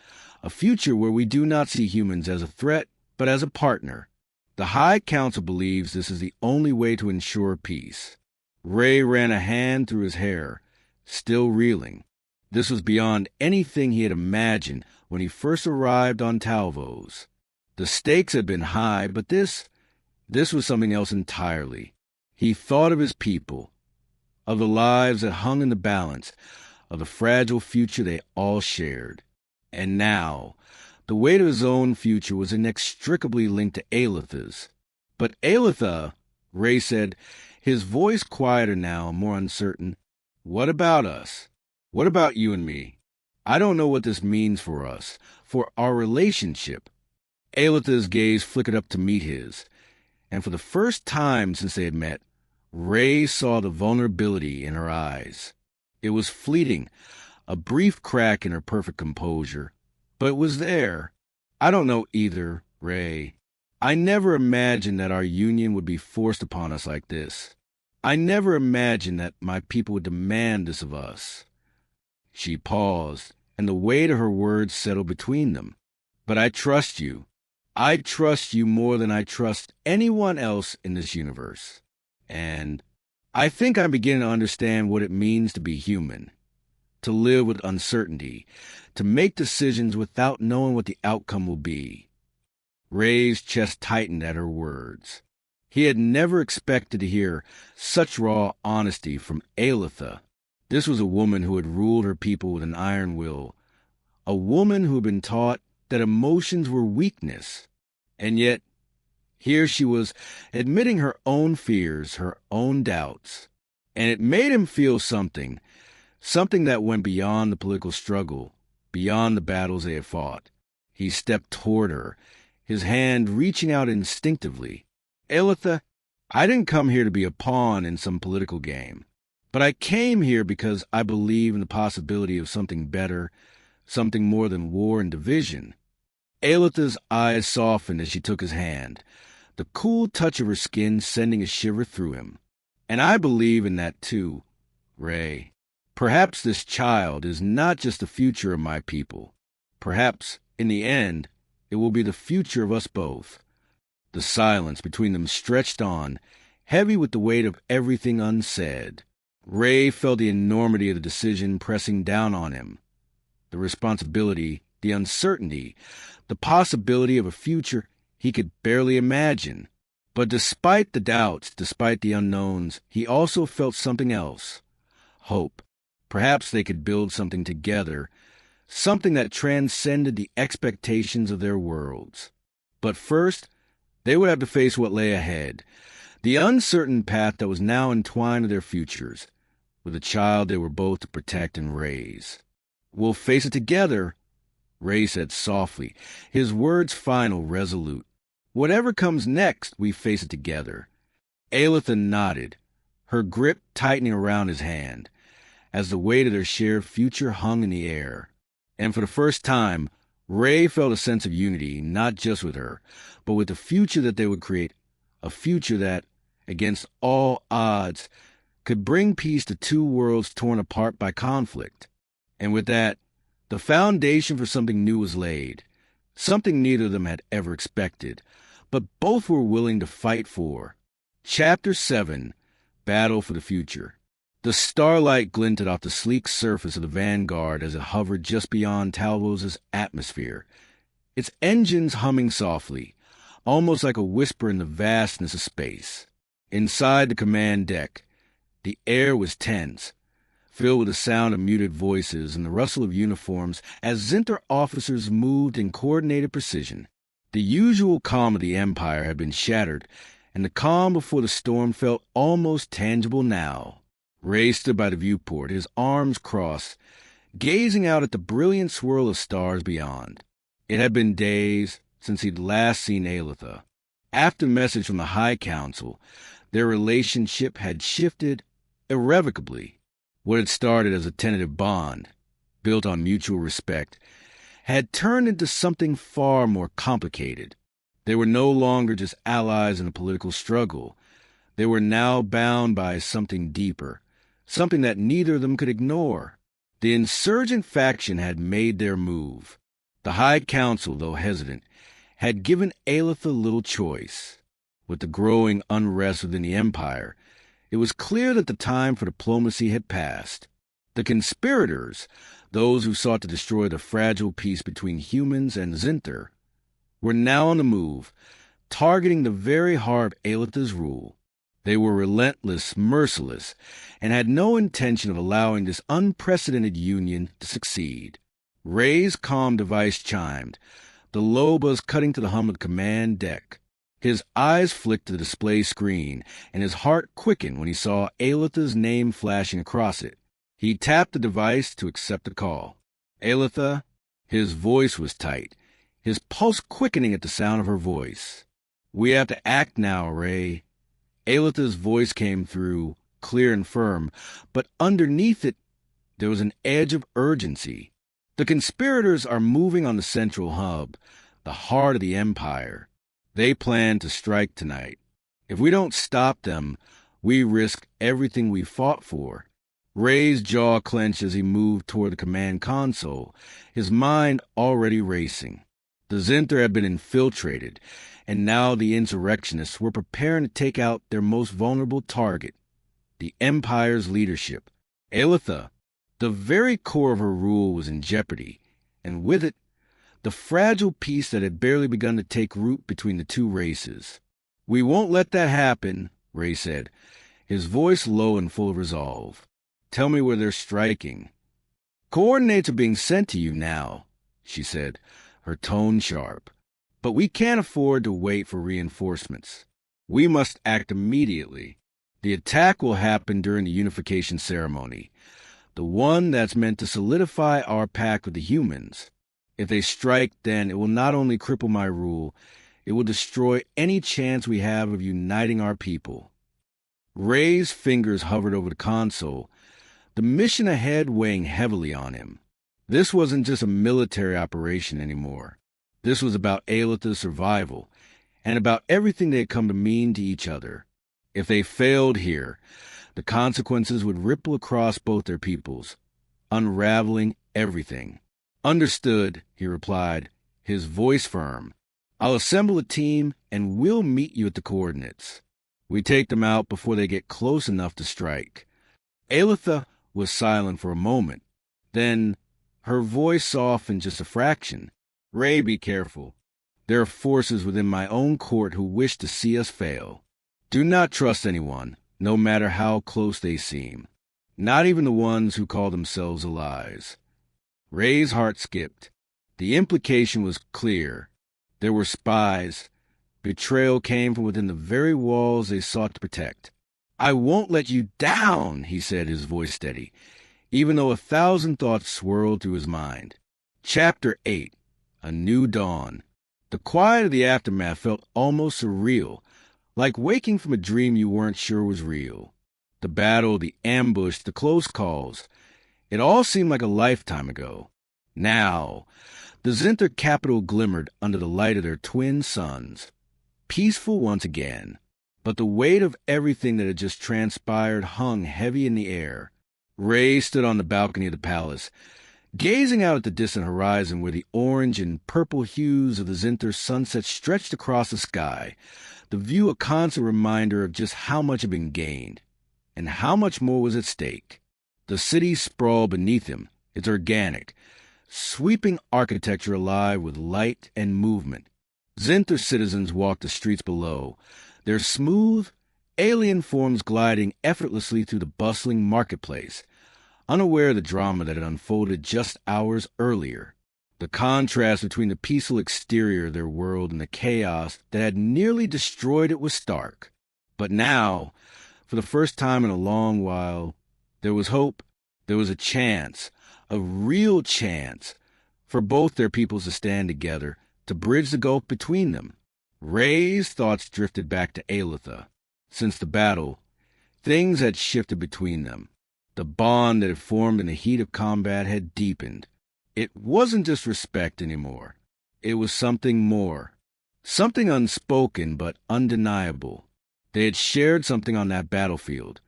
a future where we do not see humans as a threat, but as a partner. The High Council believes this is the only way to ensure peace." Ray ran a hand through his hair, still reeling. This was beyond anything he had imagined when he first arrived on Talvos. The stakes had been high, but this was something else entirely. He thought of his people, of the lives that hung in the balance, of the fragile future they all shared. And now, the weight of his own future was inextricably linked to Aelitha's. "But Aelitha," Ray said, his voice quieter now, more uncertain, "what about us? What about you and me? I don't know what this means for us, for our relationship." Aelitha's gaze flickered up to meet his, and for the first time since they had met, Ray saw the vulnerability in her eyes. It was fleeting, a brief crack in her perfect composure, but it was there. "I don't know either, Ray. I never imagined that our union would be forced upon us like this." I never imagined that my people would demand this of us." She paused, and the weight of her words settled between them. "But I trust you. I trust you more than I trust anyone else in this universe. And I think I'm beginning to understand what it means to be human, to live with uncertainty, to make decisions without knowing what the outcome will be." Ray's chest tightened at her words. He had never expected to hear such raw honesty from Aelitha. This was a woman who had ruled her people with an iron will, a woman who had been taught that emotions were weakness. And yet, here she was admitting her own fears, her own doubts. And it made him feel something that went beyond the political struggle, beyond the battles they had fought. He stepped toward her, his hand reaching out instinctively. "Aelitha, I didn't come here to be a pawn in some political game, but I came here because I believe in the possibility of something better, something more than war and division." Aelitha's eyes softened as she took his hand, the cool touch of her skin sending a shiver through him. "And I believe in that too, Ray. Perhaps this child is not just the future of my people. Perhaps, in the end, it will be the future of us both." The silence between them stretched on, heavy with the weight of everything unsaid. Ray felt the enormity of the decision pressing down on him. The responsibility, the uncertainty, the possibility of a future he could barely imagine. But despite the doubts, despite the unknowns, he also felt something else. Hope. Perhaps they could build something together, something that transcended the expectations of their worlds. But first, they would have to face what lay ahead, the uncertain path that was now entwined with their futures, with a child they were both to protect and raise. "We'll face it together," Ray said softly, his words final, resolute. "Whatever comes next, we face it together." Aelitha nodded, her grip tightening around his hand, as the weight of their shared future hung in the air. And for the first time, Ray felt a sense of unity, not just with her, but with the future that they would create, a future that, against all odds, could bring peace to two worlds torn apart by conflict. And with that, the foundation for something new was laid, something neither of them had ever expected, but both were willing to fight for. Chapter 7, Battle for the Future. The starlight glinted off the sleek surface of the Vanguard as it hovered just beyond Talvos's atmosphere, its engines humming softly, almost like a whisper in the vastness of space. Inside the command deck, the air was tense, filled with the sound of muted voices and the rustle of uniforms as Zynthar officers moved in coordinated precision. The usual calm of the Empire had been shattered, and the calm before the storm felt almost tangible now. Ray stood by the viewport, his arms crossed, gazing out at the brilliant swirl of stars beyond. It had been days since he'd last seen Aelitha. After the message from the High Council, their relationship had shifted irrevocably. What had started as a tentative bond, built on mutual respect, had turned into something far more complicated. They were no longer just allies in a political struggle. They were now bound by something deeper, something that neither of them could ignore. The insurgent faction had made their move. The High Council, though hesitant, had given Aelitha little choice. With the growing unrest within the Empire, it was clear that the time for diplomacy had passed. The conspirators, those who sought to destroy the fragile peace between humans and Zynthar, were now on the move, targeting the very heart of Aelitha's rule. They were relentless, merciless, and had no intention of allowing this unprecedented union to succeed. Ray's comm device chimed, the low buzz cutting to the hum of the command deck. His eyes flicked to the display screen, and his heart quickened when he saw Aelitha's name flashing across it. He tapped the device to accept the call. "Aelitha?" His voice was tight, his pulse quickening at the sound of her voice. "We have to act now, Ray." Aelitha's voice came through, clear and firm, but underneath it there was an edge of urgency. "The conspirators are moving on the central hub, the heart of the Empire. They plan to strike tonight. If we don't stop them, We risked everything we fought for. Ray's jaw clenched as he moved toward the command console, his mind already racing. The Zynthar had been infiltrated, and now the insurrectionists were preparing to take out their most vulnerable target, the Empire's leadership. Aelitha, the very core of her rule, was in jeopardy, and with it, the fragile peace that had barely begun to take root between the two races. "We won't let that happen," Ray said, his voice low and full of resolve. "Tell me where they're striking." "Coordinates are being sent to you now," she said, her tone sharp. "But we can't afford to wait for reinforcements. We must act immediately. The attack will happen during the unification ceremony, the one that's meant to solidify our pact with the humans. If they strike, then it will not only cripple my rule, it will destroy any chance we have of uniting our people." Ray's fingers hovered over the console, the mission ahead weighing heavily on him. This wasn't just a military operation anymore. This was about Aelitha's survival, and about everything they had come to mean to each other. If they failed here, the consequences would ripple across both their peoples, unraveling everything. "Understood," he replied, his voice firm. "I'll assemble a team, and we'll meet you at the coordinates. We take them out before they get close enough to strike." Aelitha was silent for a moment. Then, her voice softened just a fraction. "Ray, be careful. There are forces within my own court who wish to see us fail. Do not trust anyone, no matter how close they seem. Not even the ones who call themselves allies." Ray's heart skipped. The implication was clear. There were spies. Betrayal came from within the very walls they sought to protect. "I won't let you down," he said, his voice steady, even though 1,000 thoughts swirled through his mind. Chapter 8. A New Dawn. The quiet of the aftermath felt almost surreal, like waking from a dream you weren't sure was real. The battle, the ambush, the close calls. It all seemed like a lifetime ago. Now, the Zynthar capital glimmered under the light of their twin suns. Peaceful once again. But the weight of everything that had just transpired hung heavy in the air. Ray stood on the balcony of the palace, gazing out at the distant horizon where the orange and purple hues of the Zynthar sunset stretched across the sky, the view a constant reminder of just how much had been gained, and how much more was at stake. The city sprawled beneath him, its organic, sweeping architecture alive with light and movement. Zynthar citizens walked the streets below, their smooth, alien forms gliding effortlessly through the bustling marketplace, unaware of the drama that had unfolded just hours earlier. The contrast between the peaceful exterior of their world and the chaos that had nearly destroyed it was stark. But now, for the first time in a long while, there was hope. There was a chance, a real chance, for both their peoples to stand together, to bridge the gulf between them. Ray's thoughts drifted back to Aelitha. Since the battle, things had shifted between them. The bond that had formed in the heat of combat had deepened. It wasn't just respect anymore. It was something more. Something unspoken but undeniable. They had shared something on that battlefield.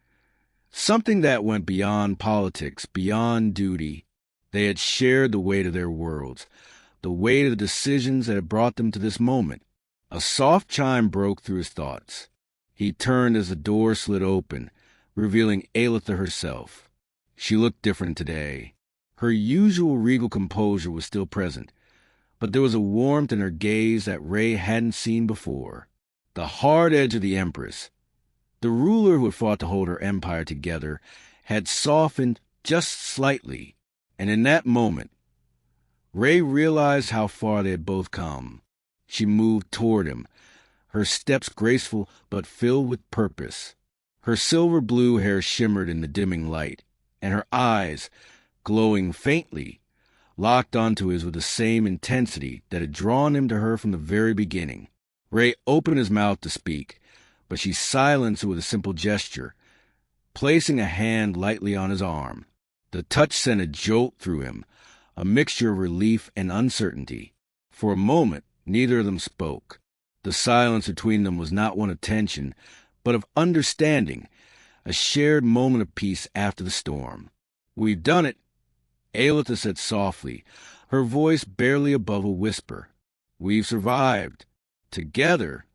Something that went beyond politics, beyond duty. They had shared the weight of their worlds, the weight of the decisions that had brought them to this moment. A soft chime broke through his thoughts. He turned as the door slid open, revealing Aelitha herself. She looked different today. Her usual regal composure was still present, but there was a warmth in her gaze that Ray hadn't seen before. The hard edge of the Empress, the ruler who had fought to hold her empire together, had softened just slightly, and in that moment, Ray realized how far they had both come. She moved toward him, her steps graceful but filled with purpose. Her silver-blue hair shimmered in the dimming light, and her eyes, glowing faintly, locked onto his with the same intensity that had drawn him to her from the very beginning. Ray opened his mouth to speak, but she silenced it with a simple gesture, placing a hand lightly on his arm. The touch sent a jolt through him, a mixture of relief and uncertainty. For a moment, neither of them spoke. The silence between them was not one of tension, but of understanding, a shared moment of peace after the storm. "We've done it," Aelitha said softly, her voice barely above a whisper. "We've survived. Together."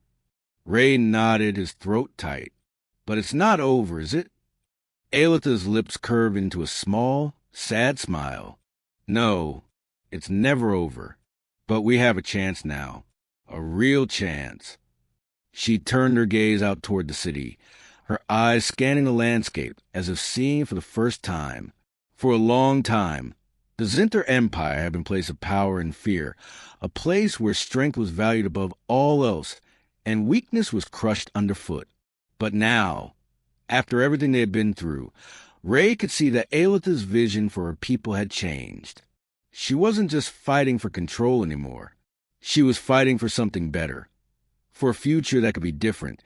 Ray nodded, his throat tight. "But it's not over, is it?" Aelitha's lips curved into a small, sad smile. "No, it's never over. But we have a chance now. A real chance." She turned her gaze out toward the city, her eyes scanning the landscape as if seeing it for the first time. For a long time, the Zynthar Empire had been a place of power and fear, a place where strength was valued above all else, and weakness was crushed underfoot. But now, after everything they had been through, Ray could see that Aelitha's vision for her people had changed. She wasn't just fighting for control anymore. She was fighting for something better, for a future that could be different,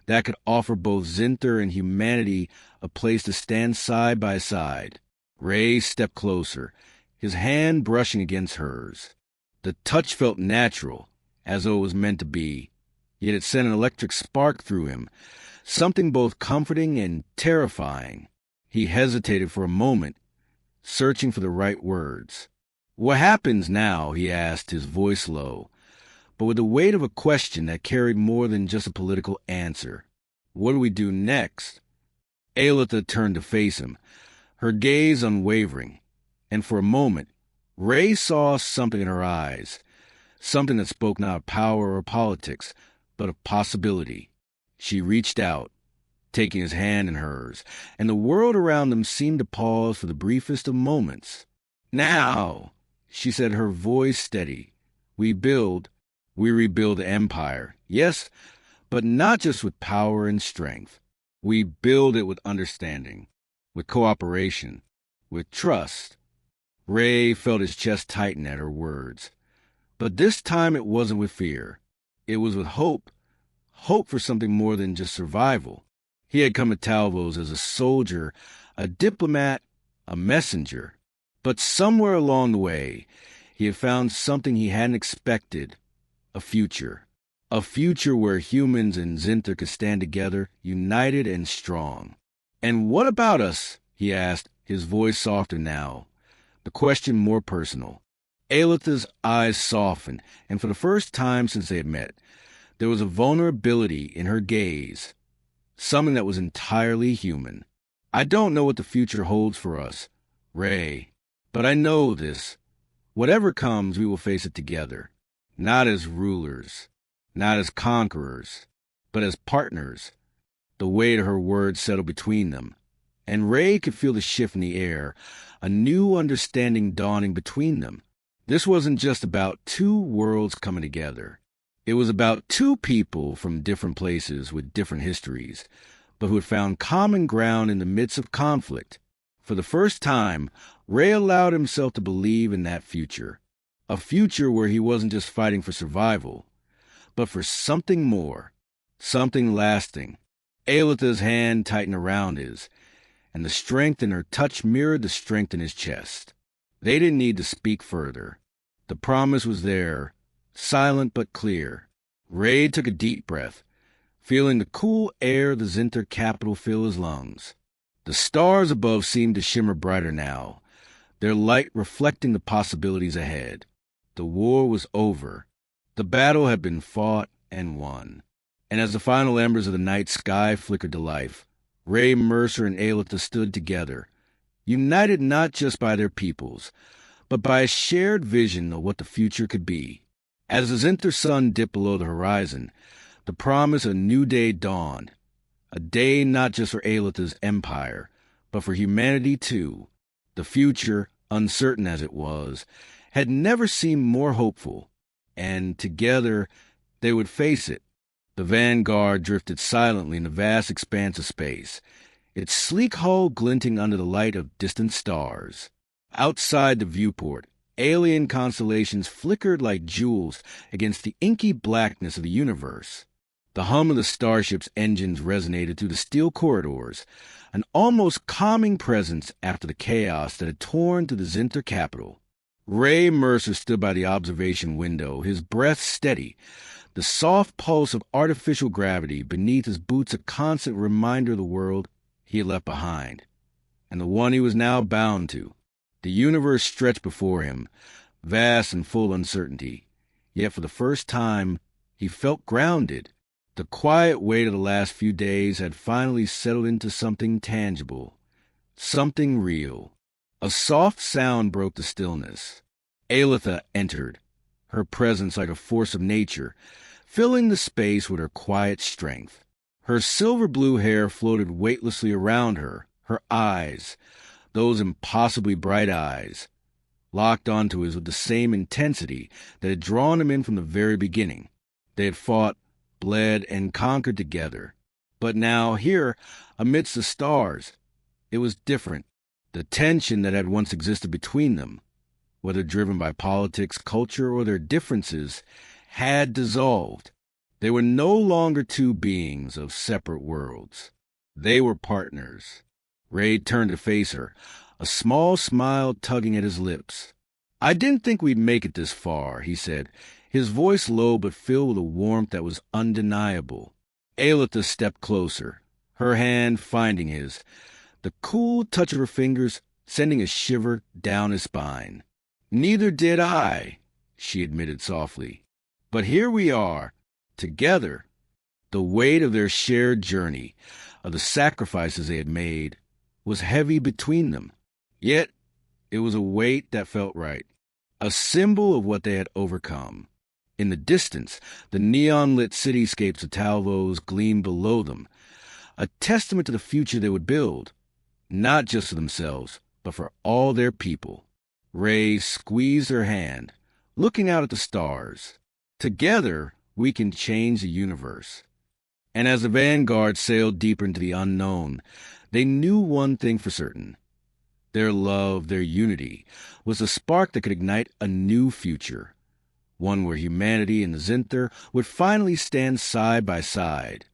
that could offer both Zynthar and humanity a place to stand side by side. Ray stepped closer, his hand brushing against hers. The touch felt natural, as though it was meant to be, yet it sent an electric spark through him, something both comforting and terrifying. He hesitated for a moment, searching for the right words. "What happens now?" he asked, his voice low, but with the weight of a question that carried more than just a political answer. "What do we do next?" Aelitha turned to face him, her gaze unwavering, and for a moment, Ray saw something in her eyes, something that spoke not of power or politics, but of possibility. She reached out, taking his hand in hers, and the world around them seemed to pause for the briefest of moments. "Now," she said, her voice steady, we rebuild the empire, yes, but not just with power and strength. We build it with understanding, with cooperation, with trust." Ray felt his chest tighten at her words. But this time it wasn't with fear. It was with hope. Hope for something more than just survival. He had come to Talvos as a soldier, a diplomat, a messenger. But somewhere along the way, he had found something he hadn't expected. A future. A future where humans and Zynthar could stand together, united and strong. "And what about us?" he asked, his voice softer now, the question more personal. Aelitha's eyes softened, and for the first time since they had met, there was a vulnerability in her gaze, something that was entirely human. "I don't know what the future holds for us, Ray, but I know this. Whatever comes, we will face it together, not as rulers, not as conquerors, but as partners." The weight of her words settled between them, and Ray could feel the shift in the air, a new understanding dawning between them. This wasn't just about two worlds coming together. It was about two people from different places with different histories, but who had found common ground in the midst of conflict. For the first time, Ray allowed himself to believe in that future, a future where he wasn't just fighting for survival, but for something more, something lasting. Aelitha's hand tightened around his, and the strength in her touch mirrored the strength in his chest. They didn't need to speak further. The promise was there, silent but clear. Ray took a deep breath, feeling the cool air of the Zynthar capital fill his lungs. The stars above seemed to shimmer brighter now, their light reflecting the possibilities ahead. The war was over. The battle had been fought and won. And as the final embers of the night sky flickered to life, Ray, Mercer, and Aelitha stood together, united not just by their peoples, but by a shared vision of what the future could be. As the Zynthar sun dipped below the horizon, the promise of a new day dawned, a day not just for Aelitha's empire, but for humanity too. The future, uncertain as it was, had never seemed more hopeful, and together they would face it. The Vanguard drifted silently in the vast expanse of space, its sleek hull glinting under the light of distant stars. Outside the viewport, alien constellations flickered like jewels against the inky blackness of the universe. The hum of the starship's engines resonated through the steel corridors, an almost calming presence after the chaos that had torn through the Zynthar capital. Ray Mercer stood by the observation window, his breath steady, the soft pulse of artificial gravity beneath his boots a constant reminder of the world he had left behind, and the one he was now bound to. The universe stretched before him, vast and full of uncertainty. Yet for the first time, he felt grounded. The quiet weight of the last few days had finally settled into something tangible, something real. A soft sound broke the stillness. Aelitha entered, her presence like a force of nature, filling the space with her quiet strength. Her silver-blue hair floated weightlessly around her, her eyes, those impossibly bright eyes, locked onto his with the same intensity that had drawn him in from the very beginning. They had fought, bled, and conquered together. But now, here, amidst the stars, it was different. The tension that had once existed between them, whether driven by politics, culture, or their differences, had dissolved. They were no longer two beings of separate worlds. They were partners. Ray turned to face her, a small smile tugging at his lips. "I didn't think we'd make it this far," he said, his voice low but filled with a warmth that was undeniable. Aelitha stepped closer, her hand finding his, the cool touch of her fingers sending a shiver down his spine. "Neither did I," she admitted softly. "But here we are, together." The weight of their shared journey, of the sacrifices they had made, was heavy between them. Yet it was a weight that felt right, a symbol of what they had overcome. In the distance, the neon-lit cityscapes of Talvos gleamed below them, a testament to the future they would build, not just for themselves, but for all their people. Ray squeezed her hand, looking out at the stars. "Together, we can change the universe." And as the vanguard sailed deeper into the unknown, they knew one thing for certain. Their love, their unity, was the spark that could ignite a new future, one where humanity and the Zynthar would finally stand side by side,